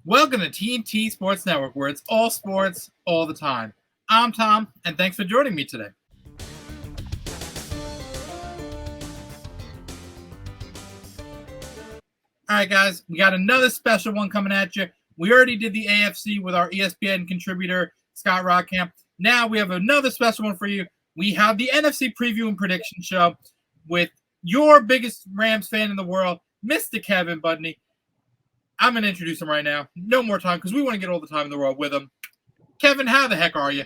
Welcome to TNT Sports Network, where it's all sports, all the time. I'm Tom, and thanks for joining me today. All right, guys, we got another special one coming at you. We already did the AFC with our ESPN contributor, Scott Rockcamp. Now we have another special one for you. We have the NFC preview and prediction show with your biggest Rams fan in the world, Mr. Kevin Budney. I'm going to introduce him right now. No more time because we want to get all the time in the world with him. Kevin, how the heck are you?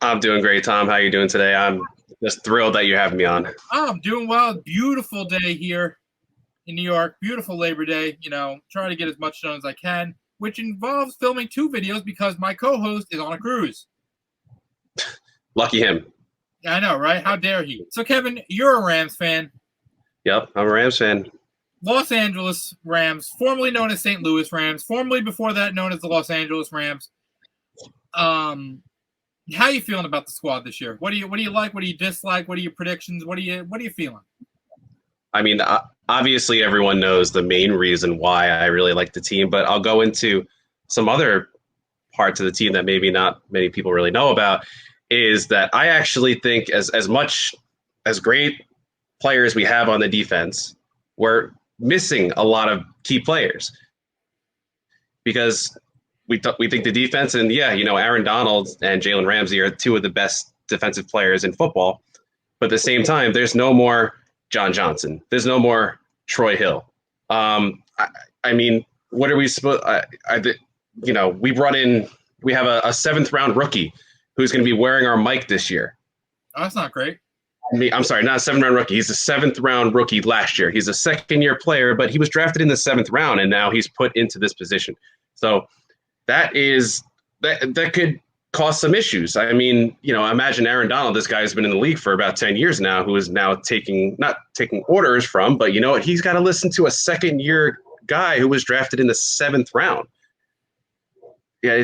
I'm doing great, Tom. How are you doing today? I'm just thrilled that you have me on. I'm doing well. Beautiful day here in New York. Beautiful Labor Day. Trying to get as much done as I can, which involves filming 2 videos because my co-host is on a cruise. Lucky him. Yeah, I know, right? How dare he? So, Kevin, you're a Rams fan. Yep, I'm a Rams fan. Los Angeles Rams, formerly known as St. Louis Rams, formerly before that known as the Los Angeles Rams. How are you feeling about the squad this year? What do you like? What do you dislike? What are your predictions? What are you feeling? I mean, obviously everyone knows the main reason why I really like the team, but I'll go into some other parts of the team that maybe not many people really know about. Is that I actually think as much as great players we have on the defense, we're missing a lot of key players because we think the defense and Aaron Donald and Jalen Ramsey are 2 of the best defensive players in football, but at the same time, there's no more John Johnson. There's no more Troy Hill. I mean, what are we supposed? We have a 7th round rookie who's going to be wearing our mic this year. Oh, that's not great. I'm sorry, not a 7th round rookie. He's a 7th round rookie last year. He's a 2nd-year player, but he was drafted in the 7th round, and now he's put into this position. So that could cause some issues. I mean, imagine Aaron Donald. This guy has been in the league for about 10 years now, who is now not taking orders from, but you know what? He's got to listen to a 2nd-year guy who was drafted in the 7th round. Yeah,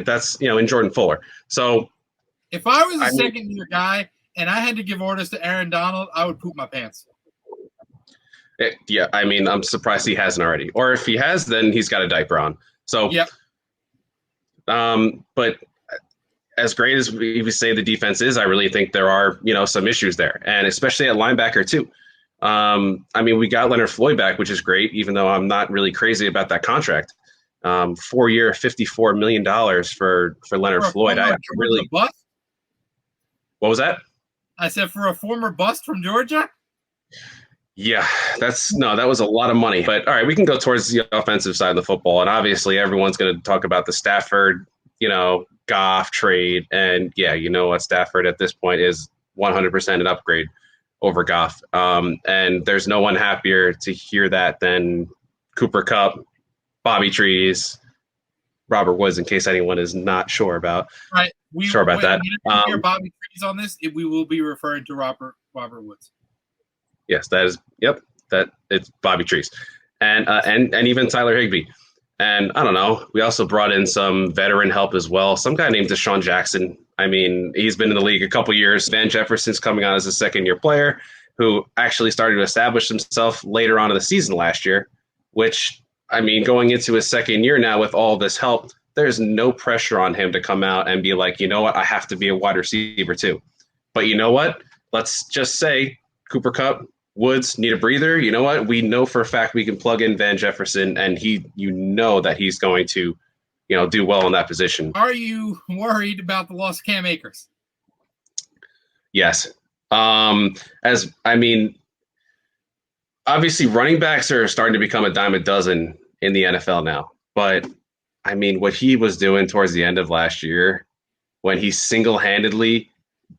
that's in Jordan Fuller. So if I was a 2nd-year guy and I had to give orders to Aaron Donald, I would poop my pants. I'm surprised he hasn't already. Or if he has, then he's got a diaper on. So, yep. But as great as we say the defense is, I really think there are, some issues there, and especially at linebacker too. We got Leonard Floyd back, which is great, even though I'm not really crazy about that contract. 4-year, $54 million for Leonard Floyd. Bust? What was that? I said for a former bust from Georgia? Yeah, that was a lot of money. But all right, we can go towards the offensive side of the football. And obviously everyone's going to talk about the Stafford, Goff trade. And yeah, Stafford at this point is 100% an upgrade over Goff. And there's no one happier to hear that than Cooper Kupp, Bobby Trees, Robert Woods, in case anyone is not sure about. Right. Sure about that. Hear Bobby Trees on this, we will be referring to Robert Woods. Yes, that is. Yep, that it's Bobby Trees, and even Tyler Higbee, and I don't know. We also brought in some veteran help as well. Some guy named Deshaun Jackson. I mean, he's been in the league a couple years. Van Jefferson's coming on as a 2nd-year player who actually started to establish himself later on in the season last year. Which going into his 2nd year now with all this help, there's no pressure on him to come out and be like, you know what, I have to be a wide receiver too. But you know what? Let's just say Cooper Kupp, Woods need a breather. You know what? We know for a fact we can plug in Van Jefferson, and that he's going to, do well in that position. Are you worried about the loss of Cam Akers? Yes. Obviously running backs are starting to become a dime a dozen in the NFL now. But what he was doing towards the end of last year when he single-handedly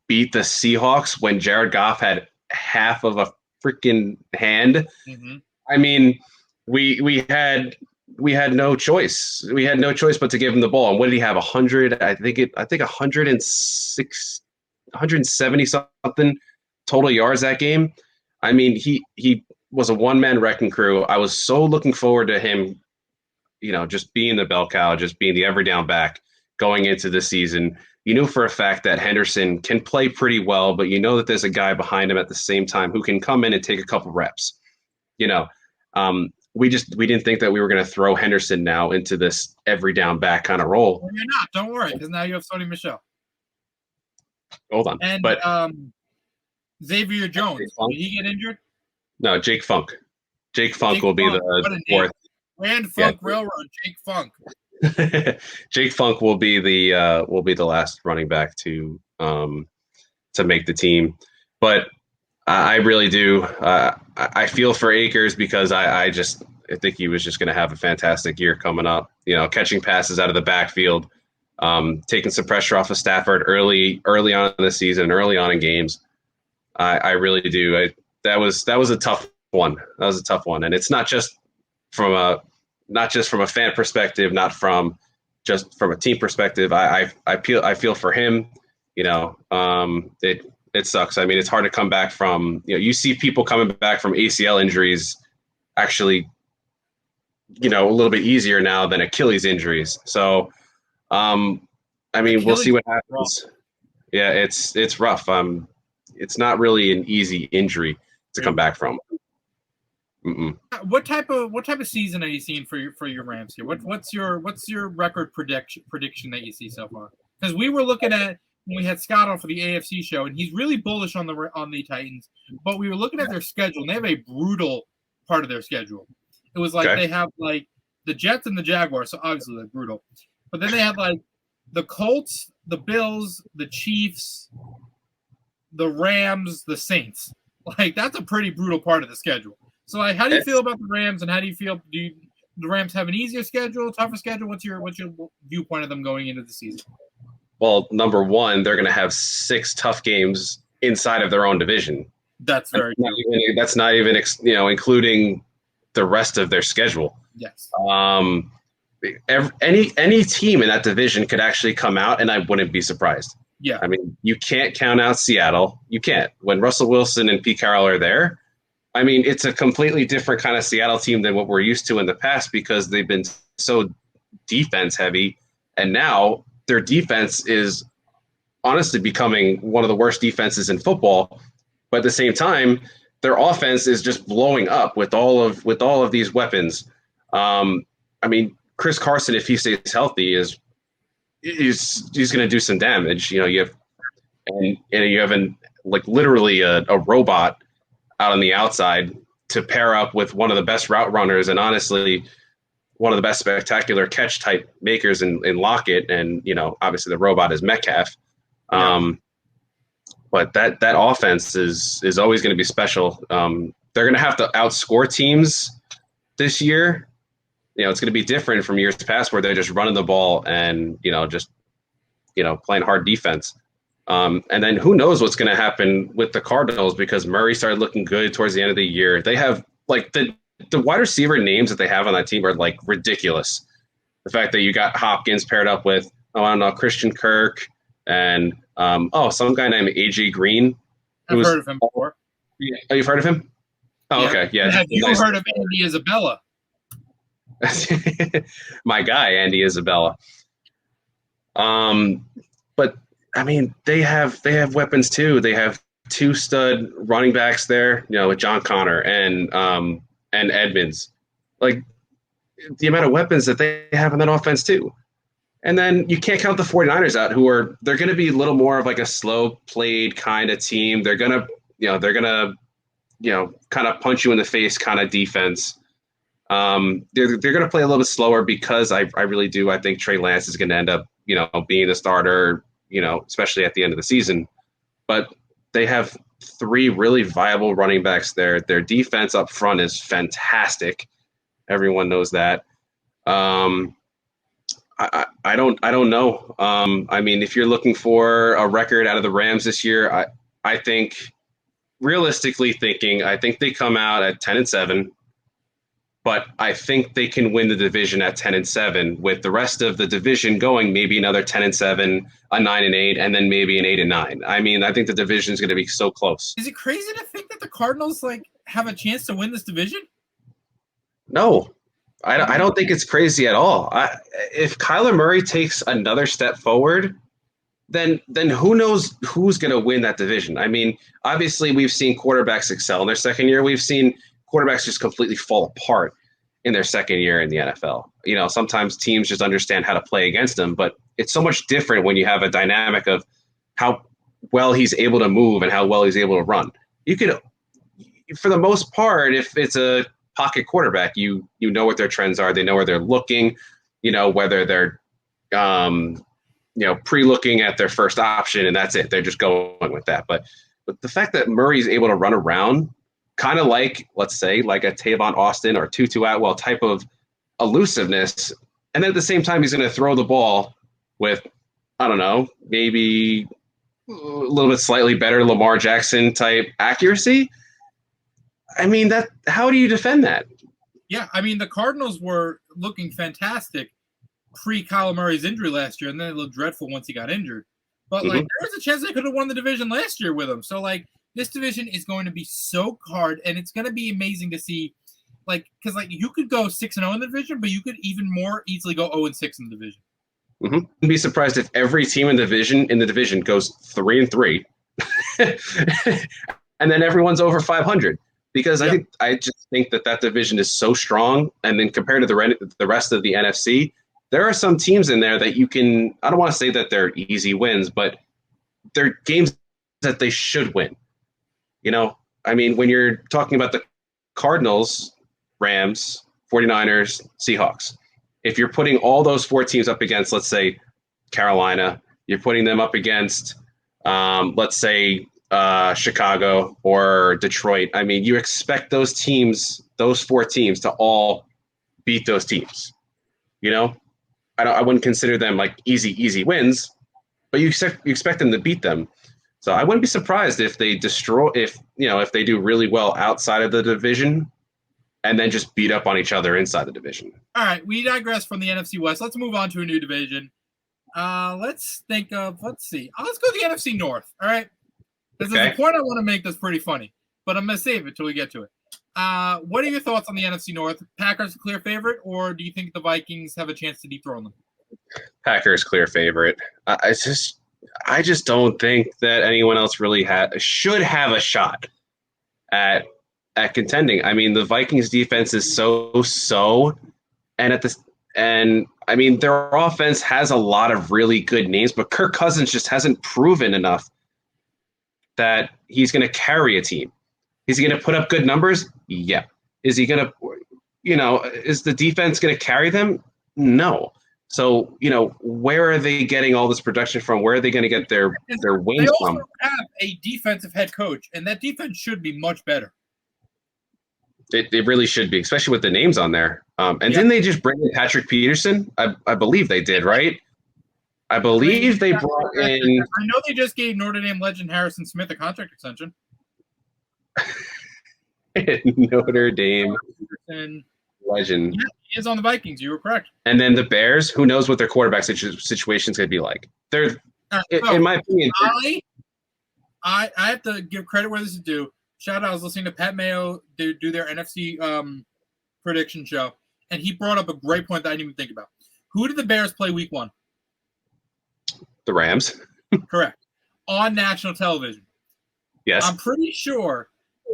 beat the Seahawks when Jared Goff had half of a freaking hand. Mm-hmm. We had no choice. We had no choice but to give him the ball. And what did he have? 170 something total yards that game. He was a one-man wrecking crew. I was so looking forward to him, just being the bell cow, just being the every down back going into the season. You knew for a fact that Henderson can play pretty well, but you know that there's a guy behind him at the same time who can come in and take a couple reps. we didn't think that we were going to throw Henderson now into this every down back kind of role. Well, you're not. Don't worry, because now you have Sony Michel. Hold on. And but Xavier Jones, did he get injured? No, Jake Funk. Jake Funk will be the fourth. Grand Funk Railroad, Jake Funk. Jake Funk will be the last running back to make the team. But I really do. I feel for Akers because I think he was just going to have a fantastic year coming up. Catching passes out of the backfield, taking some pressure off of Stafford early on in the season, early on in games. I really do. That was a tough one. That was a tough one, and it's not just from a fan perspective, not from just from a team perspective. I feel for him. It sucks. I mean, it's hard to come back from. You see people coming back from ACL injuries, actually, a little bit easier now than Achilles injuries. So, I mean, Achilles, we'll see what happens. Yeah, it's rough. It's not really an easy injury to come back from. Mm-mm. What type of season are you seeing for your Rams here? What's your record prediction that you see so far? Because we were looking at when we had Scott on for the AFC show, and he's really bullish on the Titans. But we were looking at their schedule, and they have a brutal part of their schedule. It was like They have like the Jets and the Jaguars, so obviously they're brutal. But then they have like the Colts, the Bills, the Chiefs, the Rams, the Saints. Like that's a pretty brutal part of the schedule. So like, how do you feel about the Rams, and how do you feel? Do the Rams have an easier schedule, tougher schedule? What's your viewpoint of them going into the season? Well, number one, they're going to have 6 tough games inside of their own division. That's very true. That's not even including the rest of their schedule. Yes. Any team in that division could actually come out, and I wouldn't be surprised. Yeah. I mean, you can't count out Seattle. You can't. When Russell Wilson and Pete Carroll are there, I mean, it's a completely different kind of Seattle team than what we're used to in the past because they've been so defense heavy, and now their defense is honestly becoming one of the worst defenses in football. But at the same time, their offense is just blowing up with all of these weapons. I mean, Chris Carson, if he stays healthy, he's going to do some damage. You have literally a robot out on the outside to pair up with one of the best route runners and honestly one of the best spectacular catch type makers in Lockett, and obviously the robot is Metcalf. But that offense is always going to be special. They're going to have to outscore teams this year. It's going to be different from years past where they're just running the ball and playing hard defense. And then who knows what's going to happen with the Cardinals because Murray started looking good towards the end of the year. They have the wide receiver names that they have on that team are like ridiculous. The fact that you got Hopkins paired up with, I don't know, Christian Kirk and some guy named AJ Green. I've heard of him before. Oh, you've heard of him? Oh, yeah. Okay. Yeah. Have you heard of Andy Isabella? My guy, Andy Isabella. But I mean, they have weapons too. They have 2 stud running backs there, with John Connor and Edmonds. Like the amount of weapons that they have in that offense too. And then you can't count the 49ers out, they're going to be a little more of like a slow played kind of team. They're going to kind of punch you in the face kind of defense. They're going to play a little bit slower because I really do. I think Trey Lance is going to end up, being the starter, especially at the end of the season. But they have 3 really viable running backs there. Their defense up front is fantastic. Everyone knows that. I don't know. I mean, if you're looking for a record out of the Rams this year, I think realistically thinking, I think they come out at 10-7. But I think they can win the division at 10-7, with the rest of the division going maybe another 10-7, a 9-8, and then maybe an 8-9. I mean, I think the division is going to be so close. Is it crazy to think that the Cardinals have a chance to win this division? No, I don't think it's crazy at all. If Kyler Murray takes another step forward, then who knows who's going to win that division? I mean, obviously we've seen quarterbacks excel in their second year. We've seen quarterbacks just completely fall apart. in their second year in the NFL. You know, sometimes teams just understand how to play against him, but it's so much different when you have a dynamic of how well he's able to move and how well he's able to run. You could, for the most part, if it's a pocket quarterback, you know what their trends are. They know where they're looking, you know, whether they're, pre-looking at their first option, and that's it. They're just going with that. But the fact that Murray's able to run around, kind of like, let's say, like a Tavon Austin or Tutu Atwell type of elusiveness, and then at the same time, he's going to throw the ball with, I don't know, maybe a little bit slightly better Lamar Jackson type accuracy. I mean, how do you defend that? Yeah, I mean, the Cardinals were looking fantastic pre-Kyler Murray's injury last year, and then it looked dreadful once he got injured. But, like, there was a chance they could have won the division last year with him. So, like, this division is going to be so hard, and it's going to be amazing to see, like, because, like, you could go 6-0 in the division, but you could even more easily go 0-6 in the division. I'd be surprised if every team in the division goes 3-3, and then everyone's over 500. Because I just think that division is so strong, and then compared to the rest of the NFC, there are some teams in there that you can. I don't want to say that they're easy wins, but they're games that they should win. You know, I mean, when you're talking about the Cardinals, Rams, 49ers, Seahawks, if you're putting all those four teams up against, let's say, Carolina, you're putting them up against, let's say, Chicago or Detroit. I mean, you expect those four teams to all beat those teams. You know, I wouldn't consider them like easy wins, but you expect them to beat them. So I wouldn't be surprised if they if they do really well outside of the division and then just beat up on each other inside the division. All right, we digress from the NFC West. Let's move on to a new division. Let's see. Let's go to the NFC North. All right. There's a point I want to make that's pretty funny, but I'm going to save it till we get to it. What are your thoughts on the NFC North? Packers a clear favorite, or do you think the Vikings have a chance to dethrone them? Packers clear favorite. I just don't think that anyone else really should have a shot at contending. I mean, the Vikings defense is so, and I mean, their offense has a lot of really good names, but Kirk Cousins just hasn't proven enough that he's going to carry a team. Is he going to put up good numbers? Yeah. Is he going to, is the defense going to carry them? No. So, where are they getting all this production from? Where are they going to get their wins from? They also have a defensive head coach, and that defense should be much better. It really should be, especially with the names on there. Didn't they just bring in Patrick Peterson? I believe they did, right? I believe they brought in. I know they just gave Notre Dame legend Harrison Smith a contract extension. Notre Dame legend. Yeah, he is on the Vikings. You were correct. And then the Bears. Who knows what their quarterback situation is going to be like? They're, in my opinion, I have to give credit where this is due. Shout out! I was listening to Pat Mayo do their NFC prediction show, and he brought up a great point that I didn't even think about. Who did the Bears play Week 1? The Rams. Correct. On national television. Yes. I'm pretty sure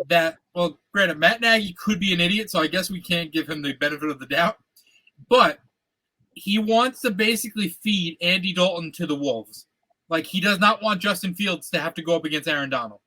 that, well, granted, Matt Nagy could be an idiot, so I guess we can't give him the benefit of the doubt. But he wants to basically feed Andy Dalton to the Wolves. Like, he does not want Justin Fields to have to go up against Aaron Donald.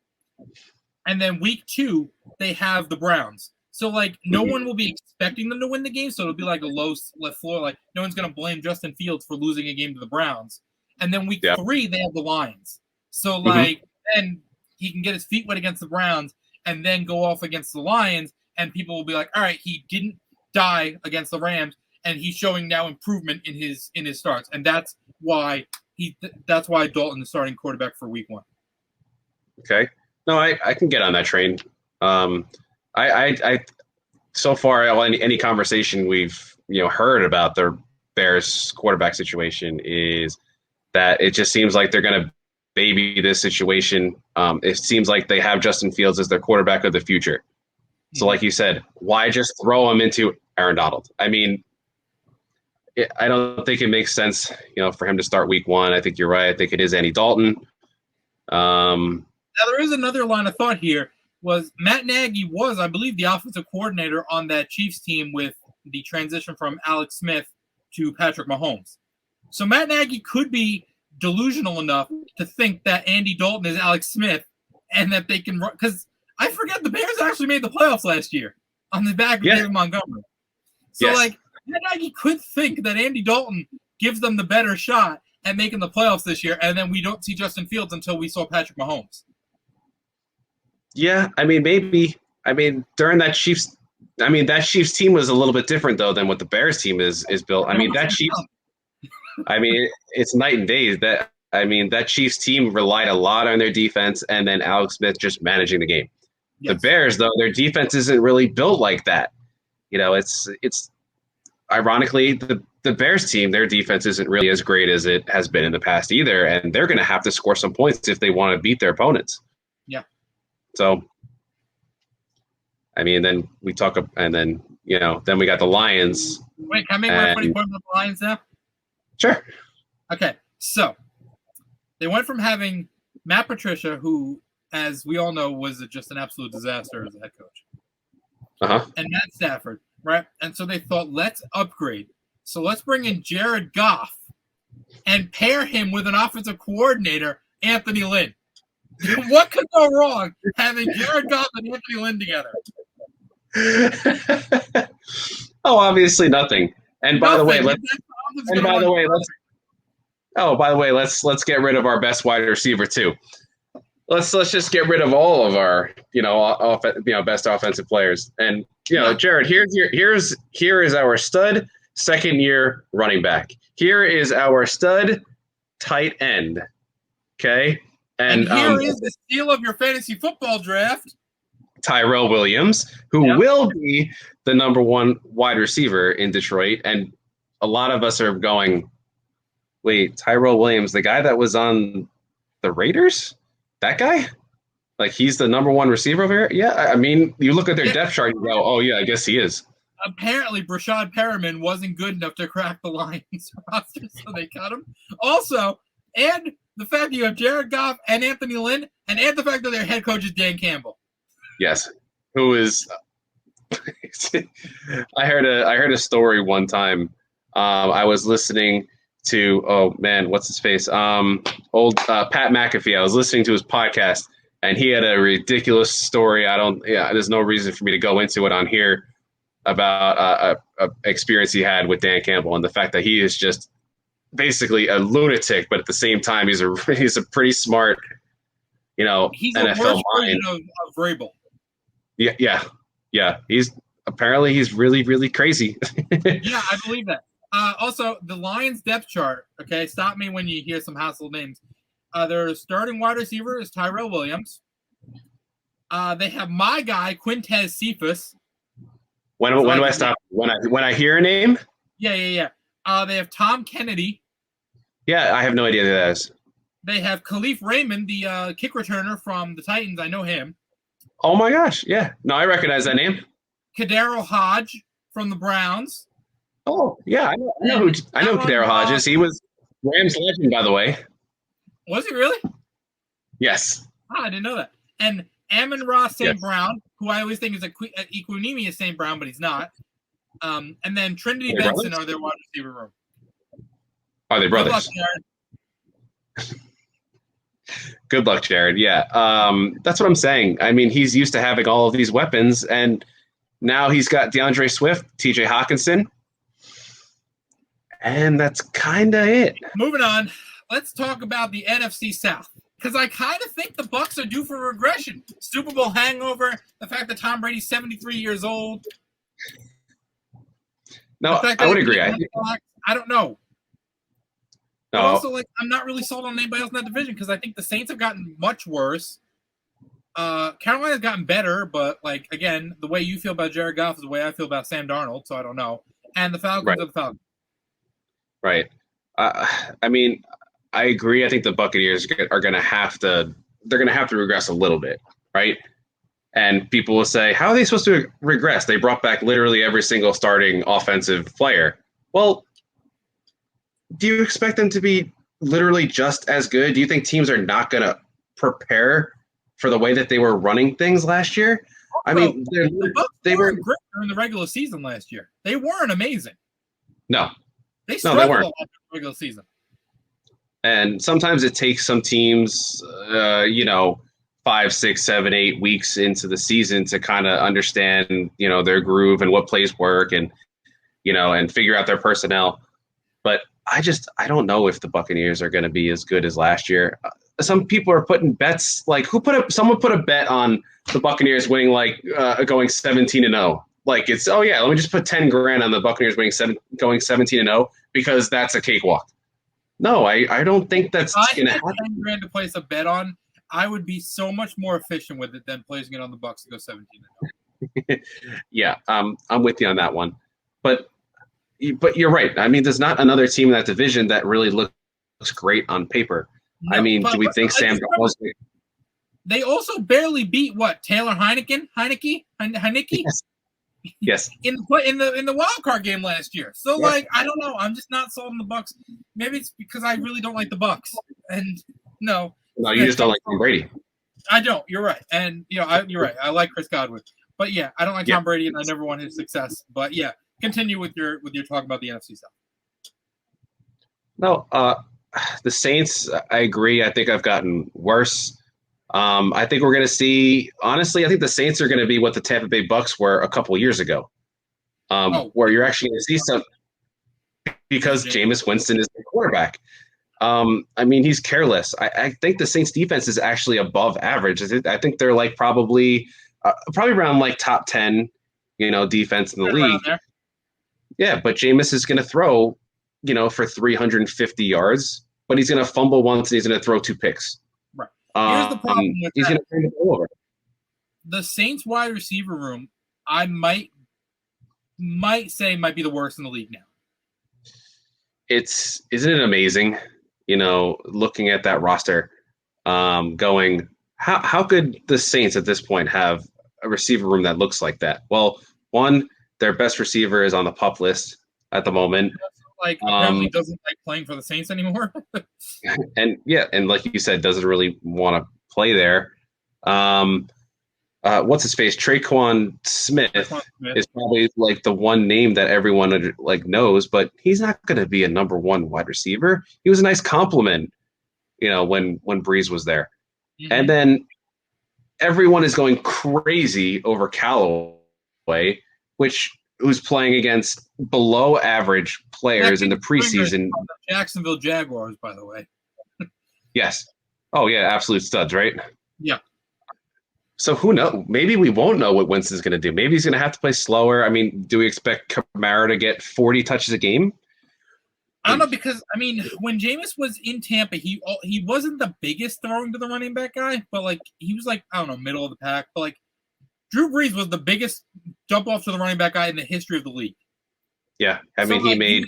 And then Week 2, they have the Browns. So, like, no one will be expecting them to win the game, so it'll be like a low left floor. Like, no one's going to blame Justin Fields for losing a game to the Browns. And then Week 3, they have the Lions. So, like, then he can get his feet wet against the Browns and then go off against the Lions, and people will be like, all right, he didn't die against the Rams, and he's showing now improvement in his starts. And that's why Dalton is starting quarterback for Week 1. Okay. No, I can get on that train. I so far any conversation we've heard about the Bears quarterback situation is that it just seems like they're going to baby this situation. It seems like they have Justin Fields as their quarterback of the future. So like you said, why just throw him into Aaron Donald? I mean, I don't think it makes sense, for him to start Week 1. I think you're right. I think it is Andy Dalton. Now, there is another line of thought here. Was Matt Nagy was, I believe, the offensive coordinator on that Chiefs team with the transition from Alex Smith to Patrick Mahomes. So Matt Nagy could be delusional enough to think that Andy Dalton is Alex Smith and that they can run. Because I forget the Bears actually made the playoffs last year on the back of David Montgomery. So, Matt Nagy could think that Andy Dalton gives them the better shot at making the playoffs this year, and then we don't see Justin Fields until we saw Patrick Mahomes. Yeah, I mean, maybe. I mean, during that Chiefs team was a little bit different, though, than what the Bears team is built. I mean, that Chiefs – I mean, it's night and day. That Chiefs team relied a lot on their defense and then Alex Smith just managing the game. Yes. The Bears, though, their defense isn't really built like that. You know, it's ironically the Bears team, their defense isn't really as great as it has been in the past either, and they're going to have to score some points if they want to beat their opponents. Yeah. So, I mean, then we talk, and then then we got the Lions. Wait, can I make my funny point about the Lions now? Sure. Okay, so they went from having Matt Patricia, who, as we all know, was just an absolute disaster as a head coach. And Matt Stafford, right? And so they thought, let's upgrade. So let's bring in Jared Goff and pair him with an offensive coordinator, Anthony Lynn. What could go wrong having Jared Goff and Anthony Lynn together? Obviously nothing. And by the way, let's get rid of our best wide receiver too. Let's just get rid of all of our best offensive players. And Jared, here is our stud second-year running back. Here is our stud tight end. Okay, and here is the steal of your fantasy football draft, Tyrell Williams, who will be the number one wide receiver in Detroit. And a lot of us are going, wait, Tyrell Williams, the guy that was on the Raiders? That guy? Like, he's the number one receiver over here? Yeah, I mean, you look at their depth chart and go, oh, yeah, I guess he is. Apparently, Brashad Perriman wasn't good enough to crack the Lions roster, so they cut him. Also, and the fact that you have Jared Goff and Anthony Lynn, and the fact that their head coach is Dan Campbell. Yes, who is I heard a story one time. I was listening to what's his face? Old Pat McAfee. I was listening to his podcast, and he had a ridiculous story. There's no reason for me to go into it on here about a experience he had with Dan Campbell and the fact that he is just basically a lunatic, but at the same time he's a pretty smart, he's NFL the worst mind. version of Vrabel. Yeah. He's really, really crazy. Yeah, I believe that. Also, the Lions depth chart. Okay, stop me when you hear some household names. Their starting wide receiver is Tyrell Williams. They have my guy Quintez Cephas. When do I stop? When I hear a name? Yeah. They have Tom Kennedy. Yeah, I have no idea who that is. They have Khalif Raymond, the kick returner from the Titans. I know him. Oh my gosh! Yeah, no, I recognize that name. Kadero Hodge from the Browns. Oh yeah, I know Kadero Hodge is. He was Rams legend, by the way. Was he really? Yes. I didn't know that. And Amon-Ra St. Brown, who I always think is Equinemius St. Brown, but he's not. And then Trinity Benson are their wide receiver room. Are they brothers? Good luck, Jared. Yeah, that's what I'm saying. I mean, he's used to having all of these weapons, and now he's got DeAndre Swift, TJ Hawkinson, and that's kind of it. Moving on, let's talk about the NFC South, because I kind of think the Bucs are due for regression. Super Bowl hangover, the fact that Tom Brady's 73 years old. No, I would agree. I don't know. No. But also, I'm not really sold on anybody else in that division because I think the Saints have gotten much worse. Carolina's gotten better, but, again, the way you feel about Jared Goff is the way I feel about Sam Darnold, so I don't know. And the Falcons are the Falcons. Right. I mean, I agree. I think the Buccaneers are going to have to – they're going to have to regress a little bit, right? And people will say, how are they supposed to regress? They brought back literally every single starting offensive player. Well, do you expect them to be literally just as good? Do you think teams are not going to prepare for the way that they were running things last year? I mean, the Bucs they were great during the regular season last year. They weren't amazing. no, They struggled they a weren't. lot in the regular season. And sometimes it takes some teams, 5, 6, 7, 8 weeks into the season to kind of understand, their groove and what plays work and, and figure out their personnel. But I don't know if the Buccaneers are going to be as good as last year. Some people are putting bets like someone put a bet on the Buccaneers winning going 17-0. Like it's, oh yeah, let me just put 10 grand on the Buccaneers going 17-0 because that's a cakewalk. No, I don't think that's going to happen. 10 grand to place a bet on, I would be so much more efficient with it than placing it on the Bucs to go 17-0. Yeah, I'm with you on that one. But you're right. I mean, there's not another team in that division that really looks great on paper. No, I mean, do we think Sam Darnold? They also barely beat Taylor Heineke? Yes. in the wild card game last year. So I don't know. I'm just not sold on the Bucs. Maybe it's because I really don't like the Bucs. And no, you just don't like Tom Brady. I don't. You're right. And you're right. I like Chris Godwin, but yeah, I don't like Tom Brady, and I never want his success. But yeah, continue with your talk about the NFC South. No, the Saints. I agree. I think I've gotten worse. I think we're going to see. Honestly, I think the Saints are going to be what the Tampa Bay Bucks were a couple years ago, where you're actually going to see some because Jameis Winston is the quarterback. I mean, he's careless. I think the Saints defense is actually above average. I think they're like probably around like top 10, defense in the league. Yeah, but Jameis is going to throw, for 350 yards, but he's going to fumble once and he's going to throw 2 picks. Right. Here's the problem with he's going to turn the ball over. The Saints wide receiver room, I might say might be the worst in the league now. Isn't it amazing? Looking at that roster, going, how could the Saints at this point have a receiver room that looks like that? Well, one, their best receiver is on the PUP list at the moment. Apparently doesn't like playing for the Saints anymore. and like you said, doesn't really want to play there. What's his face? Kuan Smith is probably like the one name that everyone knows, but he's not going to be a number 1 wide receiver. He was a nice compliment, when Breeze was there. Mm-hmm. And then everyone is going crazy over Callaway, who's playing against below average players in the preseason. Jacksonville Jaguars, by the way. Yes. Oh yeah, absolute studs, right? Yeah. So who knows? Maybe we won't know what Winston's going to do. Maybe he's going to have to play slower. I mean, do we expect Kamara to get 40 touches a game? I don't know, because when Jameis was in Tampa, he wasn't the biggest throwing to the running back guy, but he was middle of the pack. But Drew Brees was the biggest jump off to the running back guy in the history of the league. Yeah, he made.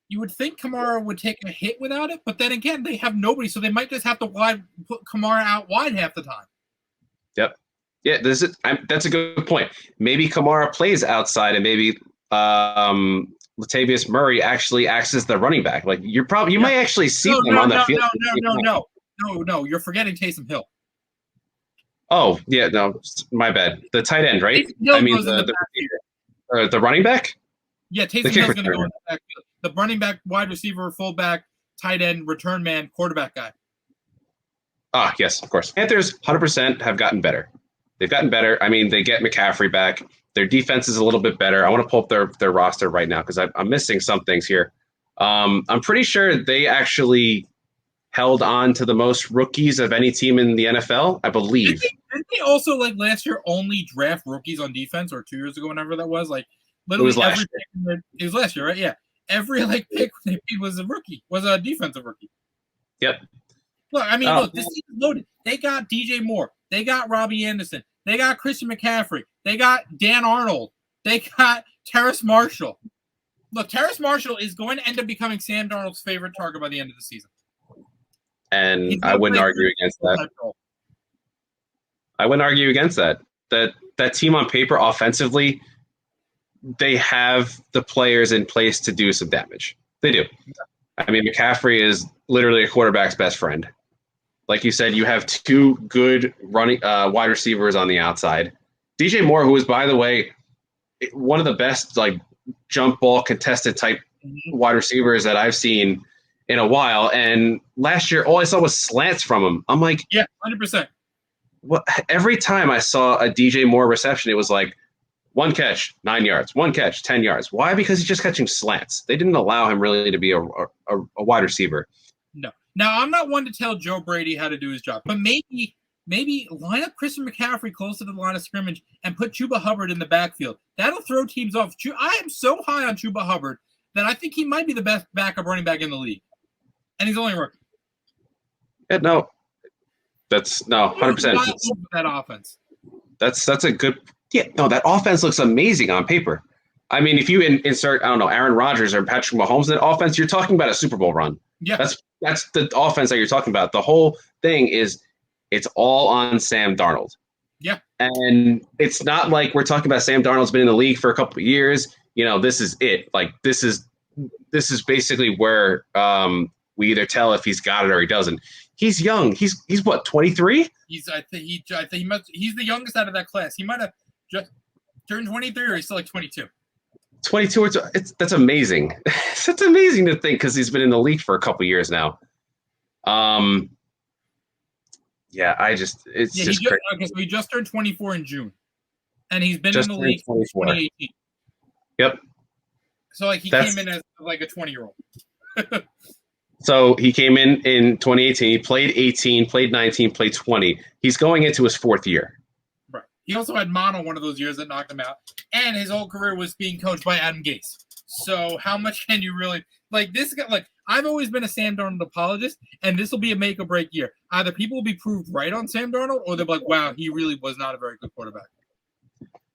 You would think Kamara would take a hit without it, but then again, they have nobody, so they might just have to put Kamara out wide half the time. Yep. Yeah, that's a good point. Maybe Kamara plays outside, and maybe Latavius Murray actually acts as the running back. You might actually see them on the field. No, you're forgetting Taysom Hill. Oh yeah, no, my bad. The tight end, right? The running back. Yeah, Taysom Hill's going to go in the backfield. The running back, wide receiver, fullback, tight end, return man, quarterback guy. Ah, yes, of course. Panthers 100% have gotten better. They've gotten better. I mean, they get McCaffrey back. Their defense is a little bit better. I want to pull up their roster right now because I'm missing some things here. I'm pretty sure they actually held on to the most rookies of any team in the NFL, I believe. Didn't they also, last year, only draft rookies on defense, or 2 years ago, whenever that was? Literally it was last year. It was last year, right? Yeah. Every pick they made was a rookie, was a defensive rookie. Yep. Look, this team is loaded. They got DJ Moore. They got Robbie Anderson. They got Christian McCaffrey. They got Dan Arnold. They got Terrace Marshall. Look, Terrace Marshall is going to end up becoming Sam Darnold's favorite target by the end of the season. And I wouldn't argue against that. I wouldn't argue against that. That team on paper offensively, they have the players in place to do some damage. They do. I mean, McCaffrey is literally a quarterback's best friend. Like you said, you have two good running wide receivers on the outside. DJ Moore, who is, by the way, one of the best like jump ball contested type wide receivers that I've seen in a while. And last year, all I saw was slants from him. I'm like, yeah, 100%. What? Every time I saw a DJ Moore reception, it was like one catch, 9 yards, one catch, 10 yards. Why? Because he's just catching slants. They didn't allow him really to be a wide receiver. No. Now, I'm not one to tell Joe Brady how to do his job, but maybe line up Christian McCaffrey close to the line of scrimmage and put Chuba Hubbard in the backfield. That'll throw teams off. I am so high on Chuba Hubbard that I think he might be the best backup running back in the league. And he's only a rookie. Yeah, no. That's 100%. That offense. That's a good – yeah, no, that offense looks amazing on paper. I mean, if you insert, I don't know, Aaron Rodgers or Patrick Mahomes in that offense, you're talking about a Super Bowl run. Yeah. That's the offense that you're talking about. The whole thing is it's all on Sam Darnold. Yeah. And it's not like we're talking about Sam Darnold's been in the league for a couple of years. You know, this is it. Like this is basically where we either tell if he's got it or he doesn't. He's young. He's what, 23? He's the youngest out of that class. He might have just turned 23 or he's still like 22. 22. That's amazing. That's amazing to think because he's been in the league for a couple years now. Yeah, it's just crazy. Okay, so he just turned 24 in June, and he's been in the league since 2018. Yep. So like he came in as like a 20-year-old. So he came in 2018. He played 18, played 19, played 20. He's going into his fourth year. Right. He also had mono one of those years that knocked him out, and his whole career was being coached by Adam Gase. So how much can you really like this guy? Like I've always been a Sam Darnold apologist, and this will be a make or break year. Either people will be proved right on Sam Darnold, or they'll be like, "Wow, he really was not a very good quarterback."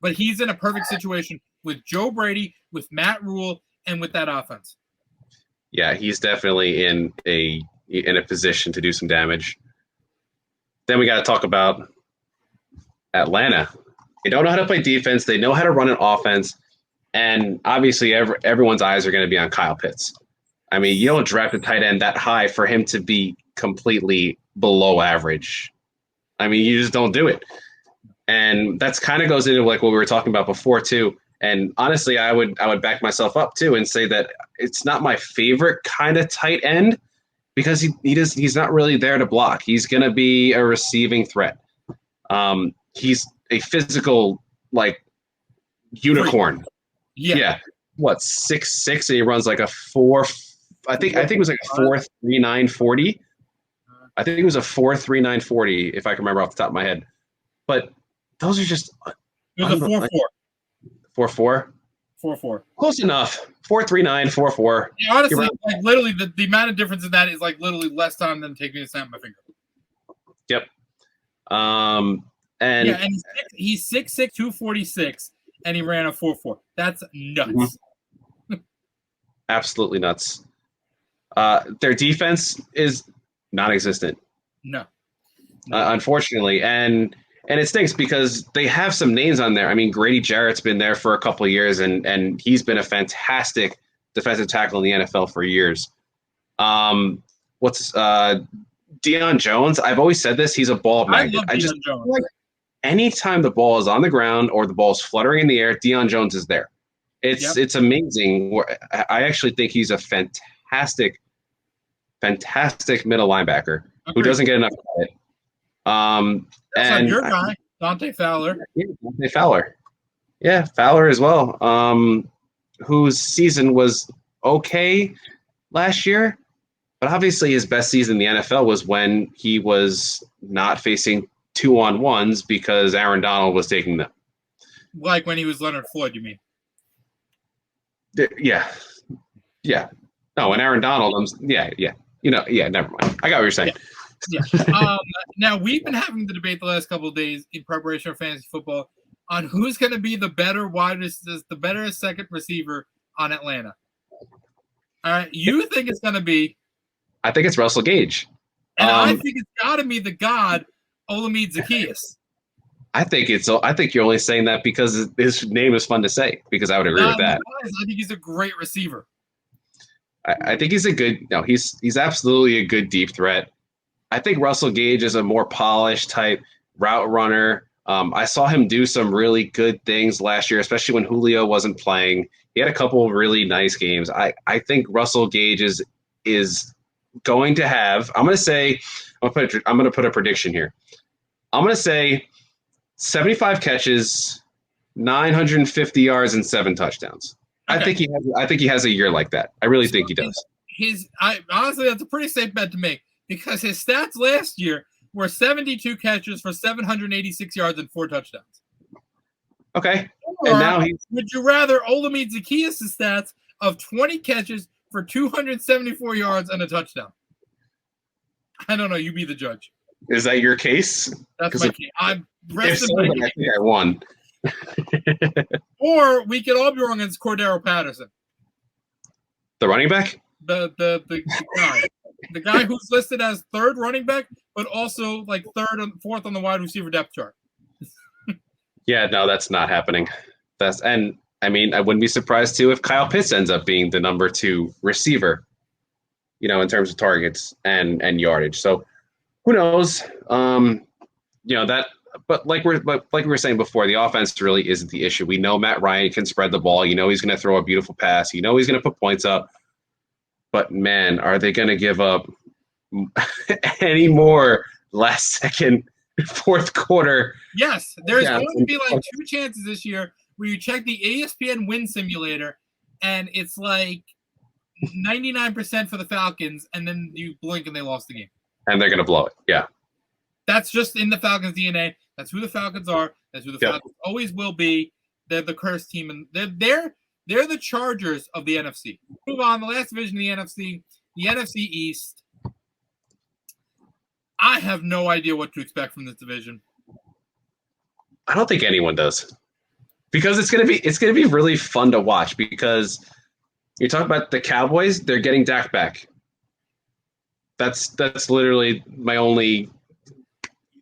But he's in a perfect situation with Joe Brady, with Matt Rule, and with that offense. Yeah, he's definitely in a position to do some damage. Then we got to talk about Atlanta. They don't know how to play defense. They know how to run an offense. And obviously everyone's eyes are going to be on Kyle Pitts. I mean, you don't draft a tight end that high for him to be completely below average. I mean, you just don't do it. And that's kind of goes into like what we were talking about before too. And honestly, I would back myself up too and say that it's not my favorite kind of tight end because he's not really there to block. He's going to be a receiving threat. He's a physical like unicorn. Yeah. What, 6'6", and he runs like a 4. I think it was like a 4.39 40. I think it was a 4.39 40 if I can remember off the top of my head. But those are just. It was a 4.4. 4.4? 4.4. Close enough. 4.39, 4.4. Yeah, honestly, like literally the amount of difference in that is like literally less time than taking me to snap my finger. Yep. And he's 6'6", 246, and he ran a 4.4. That's nuts. Mm-hmm. Absolutely nuts. Their defense is non-existent. No. Unfortunately, and it stinks because they have some names on there. I mean, Grady Jarrett's been there for a couple of years, and he's been a fantastic defensive tackle in the NFL for years. Dion Jones? I've always said this. He's a ball magnet. I just like anytime the ball is on the ground or the ball is fluttering in the air, Dion Jones is there. It's amazing. I actually think he's a fantastic middle linebacker who doesn't get enough credit. And your guy, Dante Fowler. Yeah, Dante Fowler. Yeah, Fowler as well. Whose season was okay last year, but obviously his best season in the NFL was when he was not facing 2-on-1s because Aaron Donald was taking them. Like when he was Leonard Floyd, you mean? Yeah. No, and Aaron Donald, never mind. I got what you're saying. Yeah. Now, we've been having the debate the last couple of days in preparation for fantasy football on who's going to be the better second receiver on Atlanta. All right. You think it's going to be? I think it's Russell Gage. And I think it's got to be the god, Olamide Zaccheaus. I think you're only saying that because his name is fun to say, because I would agree with that. I think he's a great receiver. I think he's he's absolutely a good deep threat. I think Russell Gage is a more polished type route runner. I saw him do some really good things last year, especially when Julio wasn't playing. He had a couple of really nice games. I think Russell Gage is going to have. I'm going to put a prediction here. I'm going to say 75 catches, 950 yards, and 7 touchdowns. Okay. I think he has a year like that. I really think he does. Honestly, that's a pretty safe bet to make because his stats last year were 72 catches for 786 yards and 4 touchdowns. Okay. Or and now would you rather Olamide Zaccheaus' stats of 20 catches for 274 yards and a touchdown? I don't know. You be the judge. Is that your case? That's my case. I'm resting my case. I think I won. Or we could all be wrong against Cordero Patterson. The running back? The guy. The guy who's listed as 3rd running back, but also like 3rd and 4th on the wide receiver depth chart. Yeah, no, that's not happening. I wouldn't be surprised too if Kyle Pitts ends up being the number 2 receiver, in terms of targets and yardage. So who knows? But like we were saying before, the offense really isn't the issue. We know Matt Ryan can spread the ball. He's going to throw a beautiful pass. He's going to put points up. But, man, are they going to give up any more last second, fourth quarter? Yes, there's going to be like 2 chances this year where you check the ESPN win simulator, and it's like 99% for the Falcons, and then you blink and they lost the game. And they're going to blow it, yeah. That's just in the Falcons' DNA. That's who the Falcons are. That's who the Falcons always will be. They're the cursed team, and they're the Chargers of the NFC. Move on. The last division of the NFC East. I have no idea what to expect from this division. I don't think anyone does, because it's gonna be really fun to watch. Because you talk about the Cowboys, they're getting Dak back. That's literally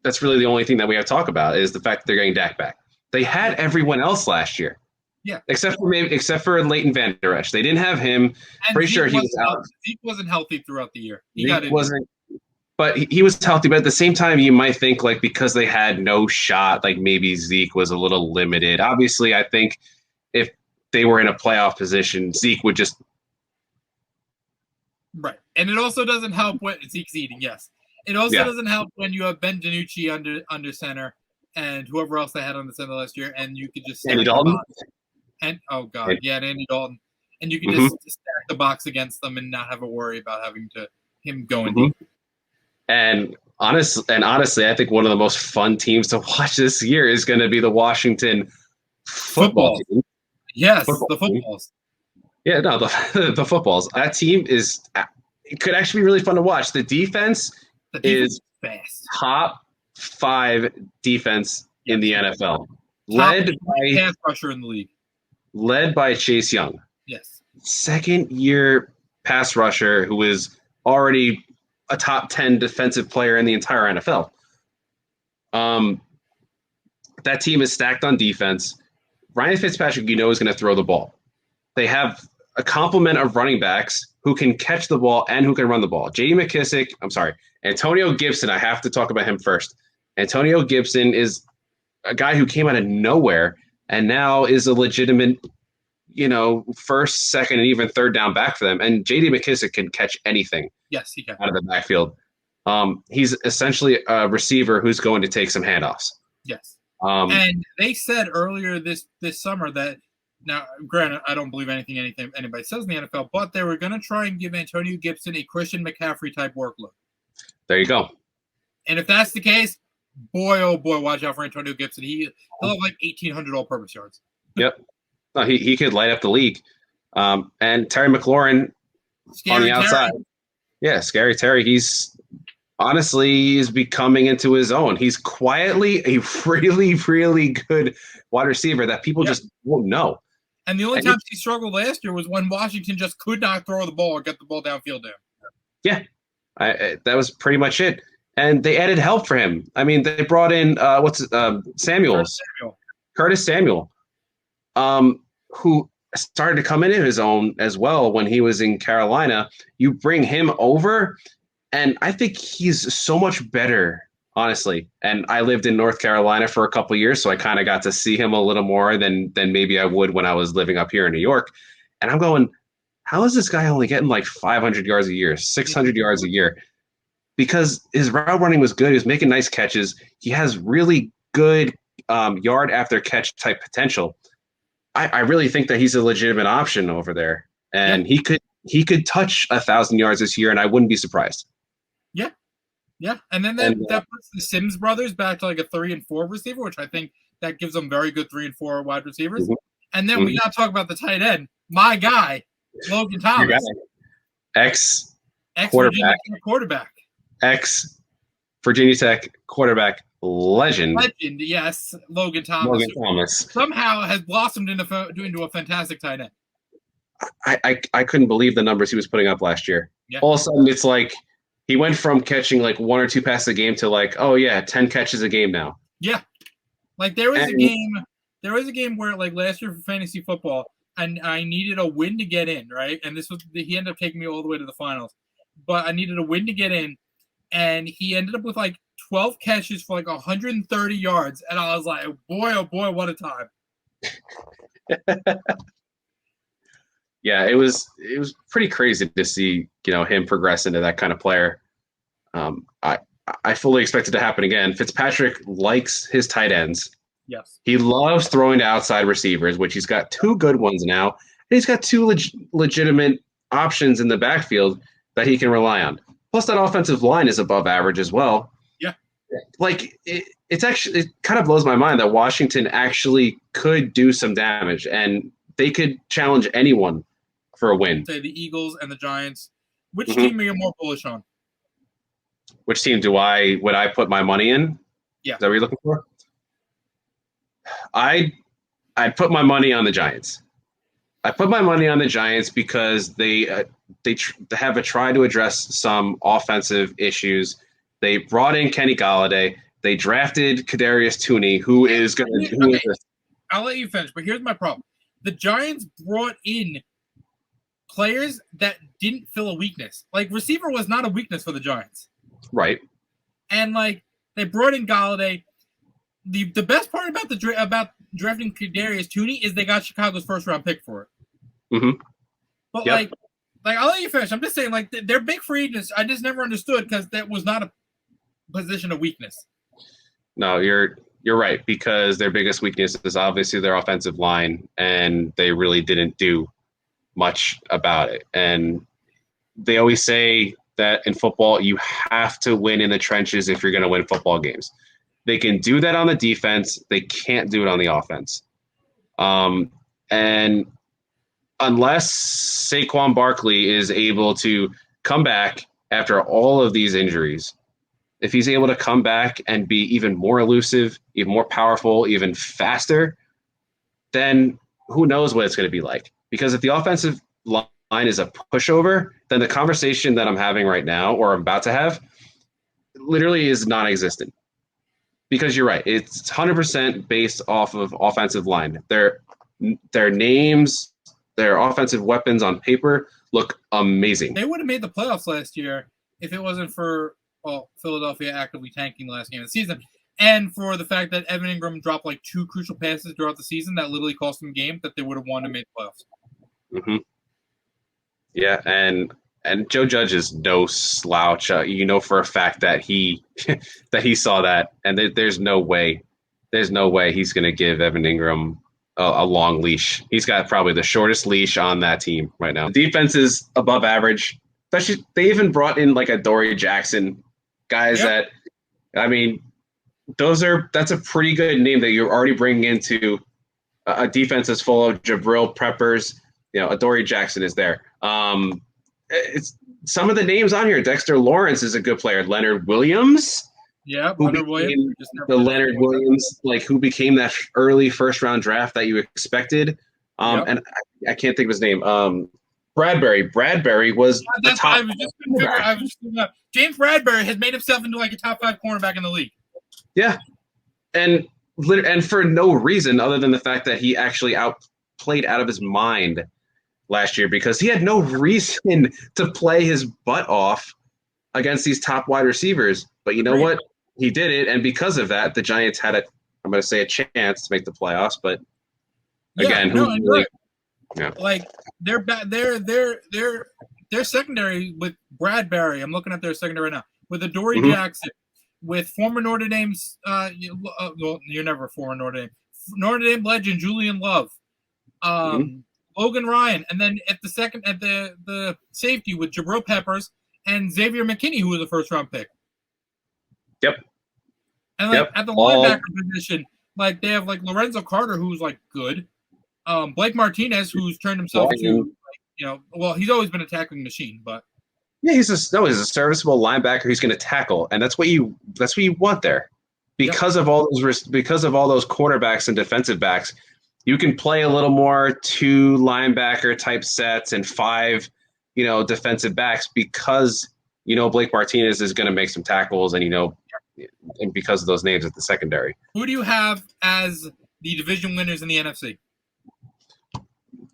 that's really the only thing that we have to talk about is the fact that they're getting Dak back. They had everyone else last year. Yeah. Except for Leighton Van Der Esch. They didn't have him. And pretty sure he was out. Zeke wasn't healthy throughout the year. But he was healthy. But at the same time, you might think like because they had no shot, like maybe Zeke was a little limited. Obviously, I think if they were in a playoff position, Zeke would just right. And it also doesn't help when Zeke's eating. Yes. It also doesn't help when you have Ben DiNucci under center and whoever else they had on the center last year, and you could just Andy Dalton. And Andy Dalton, and you can just stack the box against them and not have a worry about him going deep. And honestly, I think one of the most fun teams to watch this year is going to be the Washington football team. Yes, the footballs. Yeah, no, the footballs. That team it could actually be really fun to watch. The defense is fast. Top 5 defense in the NFL. Led by pass rusher in the league. Led by Chase Young. Yes. 2nd-year pass rusher who is already a top 10 defensive player in the entire NFL. That team is stacked on defense. Ryan Fitzpatrick, is going to throw the ball. They have a complement of running backs who can catch the ball and who can run the ball. Antonio Gibson, I have to talk about him first. Antonio Gibson is a guy who came out of nowhere and now is a legitimate, 1st, 2nd, and even 3rd down back for them. And J.D. McKissic can catch anything. Yes, he can. Out of the backfield. He's essentially a receiver who's going to take some handoffs. Yes. And they said earlier this summer that, now, granted, I don't believe anything anybody says in the NFL, but they were going to try and give Antonio Gibson a Christian McCaffrey-type workload. There you go. And if that's the case, boy, oh boy, watch out for Antonio Gibson. He'll have like 1,800 all-purpose yards. Yep. No, he could light up the league. And Terry McLaurin on the outside. Terry. Yeah, Scary Terry. He's becoming into his own. He's quietly a really, really good wide receiver that people just won't know. And the only times he struggled last year was when Washington just could not throw the ball or get the ball downfield there. Yeah, that was pretty much it. And they added help for him. I mean, they brought in Curtis Samuel, who started to come into his own as well when he was in Carolina. You bring him over, And I think he's so much better, honestly. And I lived in North Carolina for a couple of years, so I kind of got to see him a little more than maybe I would when I was living up here in New York. And I'm going, how is this guy only getting like 500 yards a year, 600 yards a year? Because his route running was good. He was making nice catches. He has really good yard after catch type potential. I really think that he's a legitimate option over there, and he could touch 1,000 yards this year, and I wouldn't be surprised. Yeah, and then that puts the Sims brothers back to like a 3 and 4 receiver, which I think that gives them very good 3 and 4 wide receivers. Mm-hmm. And then we got to talk about the tight end, my guy, Logan Thomas, ex quarterback, ex Virginia Tech quarterback legend, yes, Logan Thomas. Somehow has blossomed into a fantastic tight end. I couldn't believe the numbers he was putting up last year. Yeah. All of a sudden, it's like he went from catching like 1 or 2 passes a game to like, 10 catches a game now. Yeah, like there was a game where like last year for fantasy football, and I needed a win to get in, right? And he ended up taking me all the way to the finals, but I needed a win to get in, and he ended up with like 12 catches for like 130 yards, and I was like, boy, oh boy, what a time! Yeah, it was pretty crazy to see, him progress into that kind of player. I fully expect it to happen again. Fitzpatrick likes his tight ends. Yes. He loves throwing to outside receivers, which he's got 2 good ones now. And he's got 2 legitimate options in the backfield that he can rely on. Plus, that offensive line is above average as well. Yeah. Like, it kind of blows my mind that Washington actually could do some damage, and they could challenge anyone for a win. Say the Eagles and the Giants. Which team are you more bullish on? Which team would I put my money in? Yeah. Is that what you're looking for? I'd put my money on the Giants. I put my money on the Giants because they have tried to address some offensive issues. They brought in Kenny Golladay. They drafted Kadarius Toney, who is going to. I'll let you finish, but here's my problem. The Giants brought in players that didn't fill a weakness. Like, receiver was not a weakness for the Giants. Right. And, like, they brought in Golladay. The best part about drafting Kadarius Toney is they got Chicago's first-round pick for it. Mm-hmm. But, like, I'll let you finish. I'm just saying, like, they're big free agents. I just never understood because that was not a position of weakness. No, you're right, because their biggest weakness is obviously their offensive line, and they really didn't do much about it. And they always say that in football, you have to win in the trenches if you're going to win football games. They can do that on the defense. They can't do it on the offense. And unless Saquon Barkley is able to come back after all of these injuries, if he's able to come back and be even more elusive, even more powerful, even faster, then who knows what it's going to be like. Because if the offensive line is a pushover, then the conversation that I'm having right now, or I'm about to have, literally is non-existent. Because you're right, it's 100% based off of offensive line. Their names, their offensive weapons on paper look amazing. They would have made the playoffs last year if it wasn't for Philadelphia actively tanking the last game of the season, and for the fact that Evan Ingram dropped like 2 crucial passes throughout the season that literally cost them a game that they would have won and made the playoffs. Mm-hmm. Yeah, and Joe Judge is no slouch. For a fact that he saw that, and there's no way he's going to give Evan Ingram a long leash. He's got probably the shortest leash on that team right now. The defense is above average. Especially, they even brought in like a Dory Jackson, guys that, I mean, that's a pretty good name that you're already bringing into a defense that's full of Jabril Peppers. A Dory Jackson is there. It's some of the names on here. Dexter Lawrence is a good player. Leonard Williams. Yeah, Leonard Williams. Leonard Williams, like, who became that early first-round draft that you expected. And I can't think of his name. Bradbury was the top. James Bradbury has made himself into like a top 5 cornerback in the league. Yeah, and for no reason other than the fact that he actually outplayed out of his mind last year, because he had no reason to play his butt off against these top wide receivers. But you know what? He did it, and because of that, the Giants had I'm going to say a chance to make the playoffs. But again, like their secondary with Bradbury. I'm looking at their secondary right now with Adoree Jackson, with former Notre Dame's well, you're never a former Notre Dame legend Julian Love, Logan Ryan, and then at the safety with Jabril Peppers and Xavier McKinney, who was a first-round pick. Yep. And at the linebacker position, like they have like Lorenzo Carter, who's like good. Blake Martinez, who's turned himself to, well, he's always been a tackling machine, but yeah, he's a serviceable linebacker. He's going to tackle, and that's what you want there. Because of all those quarterbacks and defensive backs, you can play a little more 2 linebacker type sets and 5, defensive backs because Blake Martinez is going to make some tackles, and and because of those names at the secondary. Who do you have as the division winners in the NFC?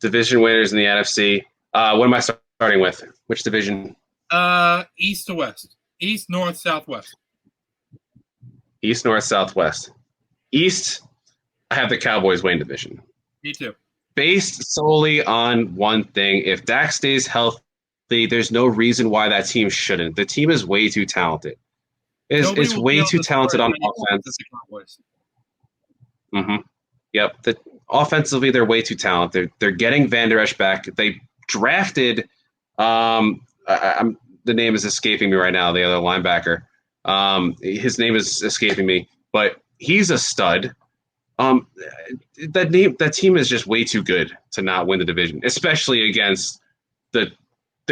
Division winners in the NFC. What am I starting with? Which division? East to West. East, North, Southwest. East, North, Southwest. East, I have the Cowboys winning division. Me too. Based solely on one thing. If Dak stays healthy, there's no reason why that team shouldn't. The team is way too talented. It's way too talented on offense. Yep. Offensively, they're way too talented. They're getting Van Der Esch back. They drafted the name is escaping me right now, the other linebacker. His name is escaping me, but he's a stud. That team is just way too good to not win the division, especially against the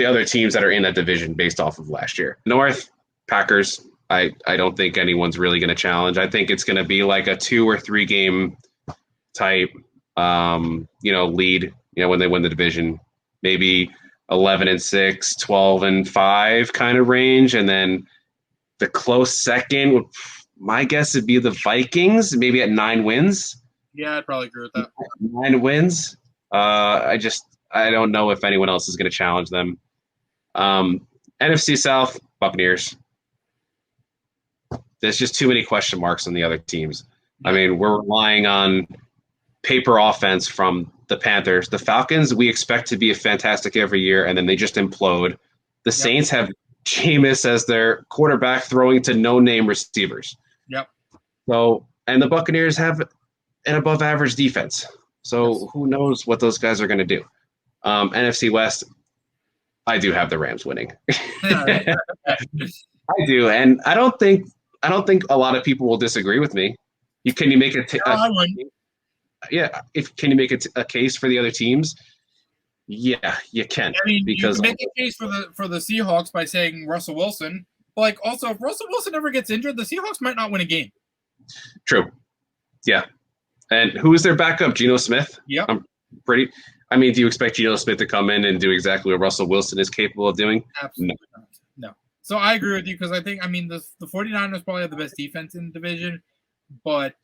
other teams that are in that division based off of last year. North, Packers, I don't think anyone's really going to challenge. I think it's going to be like a 2 or 3 game type, lead, when they win the division, maybe 11-6, 12-5 kind of range. And then the close second, my guess would be the Vikings, maybe at 9 wins. Yeah, I'd probably agree with that. 9 wins. I don't know if anyone else is going to challenge them. NFC South, Buccaneers. There's just too many question marks on the other teams. I mean, we're relying on paper offense from the Panthers. The Falcons, we expect to be fantastic every year, and then they just implode. The Saints have Jameis as their quarterback throwing to no-name receivers. Yep. So, and the Buccaneers have an above-average defense. So who knows what those guys are going to do. NFC West, I do have the Rams winning. I do, and I don't think a lot of people will disagree with me. Can you make can you make a case for the other teams? Yeah, you can. I mean, because you can make a case for the Seahawks by saying Russell Wilson. But like, also, if Russell Wilson ever gets injured, the Seahawks might not win a game. True. Yeah. And who is their backup? Geno Smith? Yeah. Do you expect Geno Smith to come in and do exactly what Russell Wilson is capable of doing? Absolutely no. So I agree with you because I think, the 49ers probably have the best defense in the division, but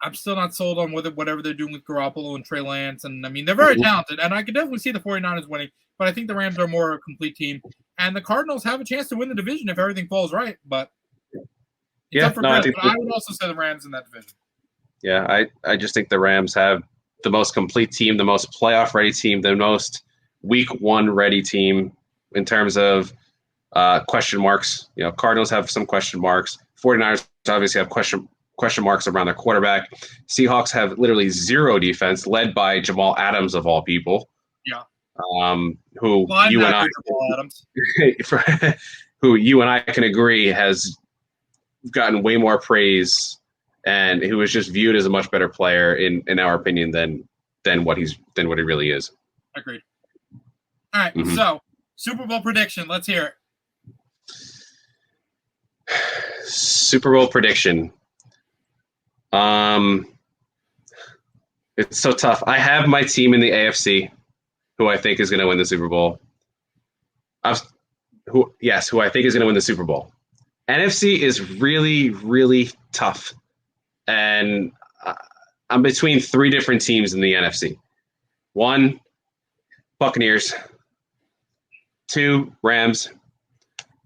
I'm still not sold on whatever they're doing with Garoppolo and Trey Lance. And, they're very talented, and I could definitely see the 49ers winning, but I think the Rams are more a complete team. And the Cardinals have a chance to win the division if everything falls right, but it's up for grabs. But I would also say the Rams in that division. Yeah, I just think the Rams have the most complete team, the most playoff-ready team, the most week 1 ready team in terms of question marks. Cardinals have some question marks. 49ers obviously have question marks around their quarterback. Seahawks have literally 0 defense, led by Jamal Adams of all people. Yeah. Who you and I can agree has gotten way more praise, and who is just viewed as a much better player in our opinion than what he really is. Agreed. All right, So Super Bowl prediction. Let's hear it. Super Bowl prediction. It's so tough. I have my team in the AFC, who I think is going to win the Super Bowl. Who I think is going to win the Super Bowl. NFC is really, really tough. And I'm between 3 different teams in the NFC. 1, Buccaneers. 2, Rams.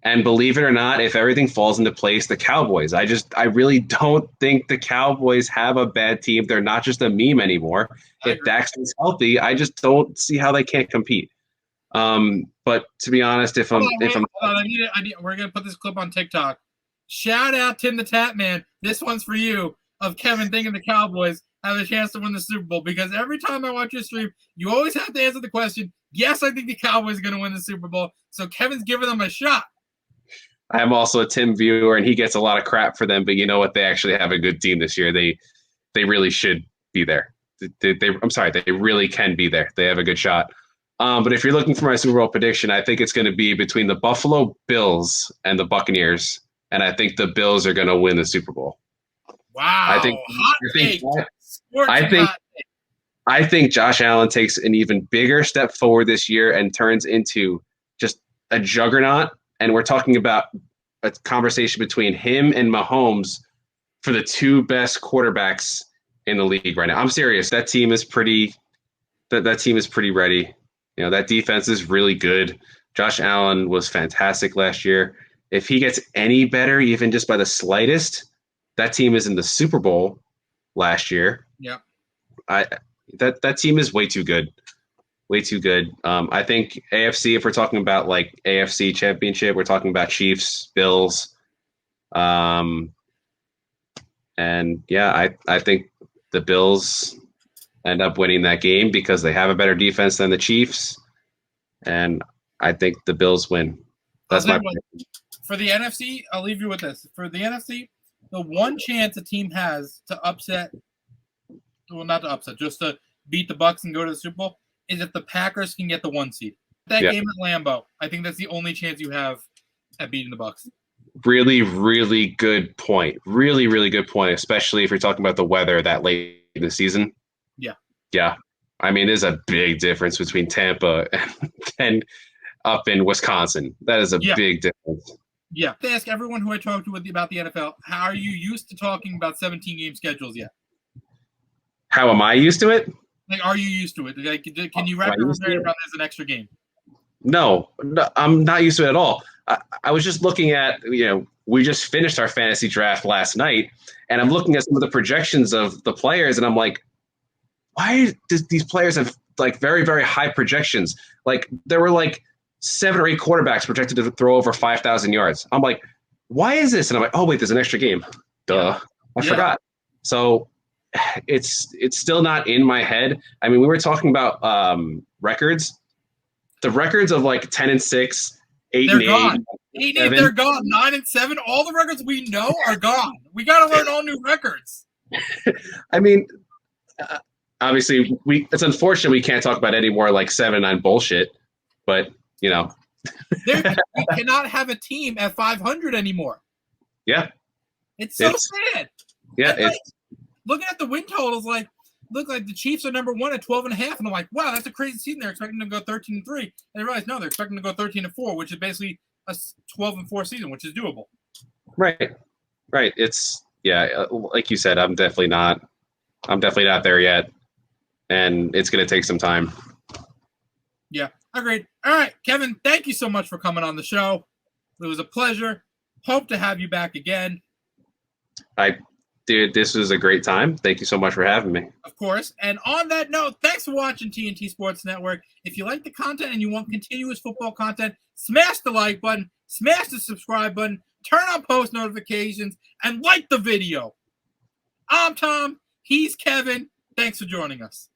And believe it or not, if everything falls into place, the Cowboys. I really don't think the Cowboys have a bad team. They're not just a meme anymore. If Dak is healthy, I just don't see how they can't compete. But to be honest, hold on, we're gonna put this clip on TikTok. Shout out Tim the Tap Man. This one's for you. Of Kevin thinking the Cowboys have a chance to win the Super Bowl, because every time I watch your stream, you always have to answer the question. Yes, I think the Cowboys are going to win the Super Bowl. So Kevin's giving them a shot. I am also a Tim viewer, and he gets a lot of crap for them. But you know what? They actually have a good team this year. They really should be there. I'm sorry, they really can be there. They have a good shot. But if you're looking for my Super Bowl prediction, I think it's going to be between the Buffalo Bills and the Buccaneers, and I think the Bills are going to win the Super Bowl. Wow! I think Josh Allen takes an even bigger step forward this year and turns into just a juggernaut. And we're talking about a conversation between him and Mahomes for the two best quarterbacks in the league right now. I'm serious. That team is pretty. That team is pretty ready. You know, that defense is really good. Josh Allen was fantastic last year. If he gets any better, even just by the slightest, that team is in the Super Bowl last year. Yeah. That team is way too good. Way too good. I think AFC, if we're talking about like AFC championship, we're talking about Chiefs, Bills. And yeah, I think the Bills end up winning that game because they have a better defense than the Chiefs. And I think the Bills win. That's my prediction. For the NFC, I'll leave you with this. For the NFC, the one chance a team has to upset, well, not to upset, just to beat the Bucs and go to the Super Bowl, is if the Packers can get the 1 seed. That game at Lambeau, I think that's the only chance you have at beating the Bucs. Really, really good point. Really, really good point, especially if you're talking about the weather that late in the season. Yeah. Yeah. I mean, there's a big difference between Tampa and up in Wisconsin. That is a big difference. Yeah. I ask everyone who I talk to about the NFL, how are you used to talking about 17-game schedules yet? How am I used to it? Like, are you used to it? Like, can you wrap your head around as an extra game? No, I'm not used to it at all. I was just looking at, we just finished our fantasy draft last night, and I'm looking at some of the projections of the players, and I'm like, why does these players have like very, very high projections? Like, there were like 7 or 8 quarterbacks projected to throw over 5,000 yards. I'm like, why is this? And I'm like, oh, wait, there's an extra game. Duh. I forgot. So it's still not in my head. I mean, we were talking about records. The records of like 10-6, 8-8. 8-8, they're gone. 9-7, all the records we know are gone. We got to learn all new records. I mean, obviously, it's unfortunate we can't talk about any more like 7-9 bullshit, but we cannot have a team at 500 anymore. Yeah, it's so sad. Yeah, looking at the win totals, look like the Chiefs are number 1 at 12.5, and I'm like, wow, that's a crazy season. They're expecting to go 13-3, and I realize no, they're expecting to go 13-4, which is basically a 12-4 season, which is doable. Right. It's like you said, I'm definitely not there yet, and it's going to take some time. Yeah, agreed. All right, Kevin, thank you so much for coming on the show. It was a pleasure. Hope to have you back again. Dude, this was a great time. Thank you so much for having me. Of course. And on that note, thanks for watching TNT Sports Network. If you like the content and you want continuous football content, smash the like button, smash the subscribe button, turn on post notifications, and like the video. I'm Tom. He's Kevin. Thanks for joining us.